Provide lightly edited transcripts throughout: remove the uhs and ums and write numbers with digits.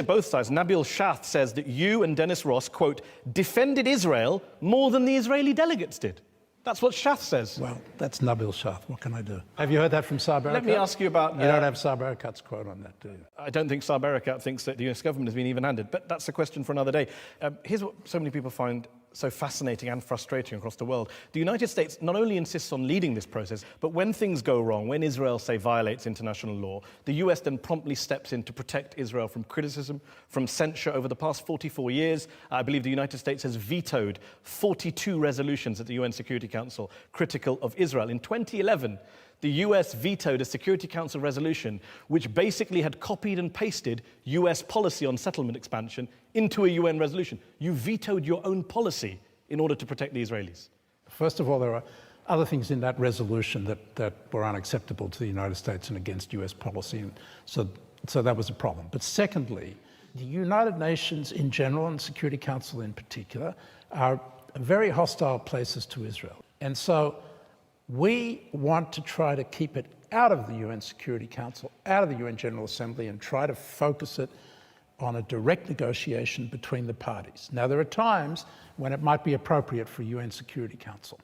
Both sides. Nabil Shath says that you and Dennis Ross, quote, defended Israel more than the Israeli delegates did. That's what Shath says. Well, that's Nabil Shath. What can I do? Have you heard that from Saab Erekat? Let me ask you about... You don't have Saab Erekat's quote on that, do you? I don't think Saab Erekat thinks that the US government has been even-handed, but that's a question for another day. Here's what so many people find so fascinating and frustrating across the world. The United States not only insists on leading this process, but when things go wrong, when Israel, say, violates international law, the US then promptly steps in to protect Israel from criticism, from censure. Over the past 44 years, I believe the United States has vetoed 42 resolutions at the UN Security Council critical of Israel. In 2011, the US vetoed a Security Council resolution which basically had copied and pasted US policy on settlement expansion into a UN resolution. You vetoed your own policy in order to protect the Israelis. First of all, there are other things in that resolution that were unacceptable to the United States and against US policy, and so that was a problem. But secondly, the United Nations in general and Security Council in particular are very hostile places to Israel. And so we want to try to keep it out of the UN Security Council, out of the UN General Assembly, and try to focus it on a direct negotiation between the parties. Now, there are times when it might be appropriate for a UN Security Council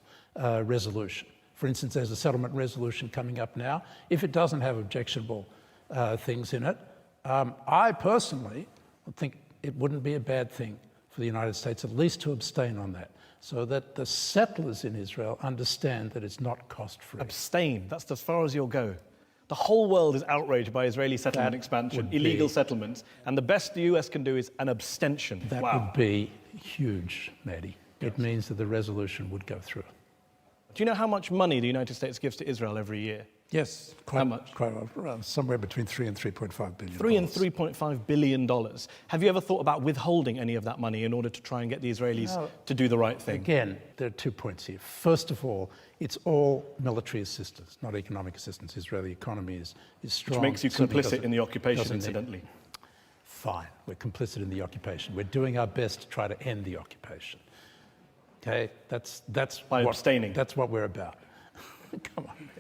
resolution. For instance, there's a settlement resolution coming up now. If it doesn't have objectionable things in it, I personally think it wouldn't be a bad thing for the United States at least to abstain on that, so that the settlers in Israel understand that it's not cost-free. Abstain, that's as far as you'll go. The whole world is outraged by Israeli settlement expansion, illegal settlements, and the best the US can do is an abstention. That would be huge, Maddie. It means that the resolution would go through. Do you know how much money the United States gives to Israel every year? Yes. How much? Somewhere between $3 and $3.5 billion. $3 and $3.5 billion. Have you ever thought about withholding any of that money in order to try and get the Israelis to do the right thing? Again, there are 2 points here. First of all, it's all military assistance, not economic assistance. The Israeli economy is strong. Which makes you complicit in the occupation, incidentally. Fine, we're complicit in the occupation. We're doing our best to try to end the occupation. Okay, that's by abstaining. That's what we're about. Come on.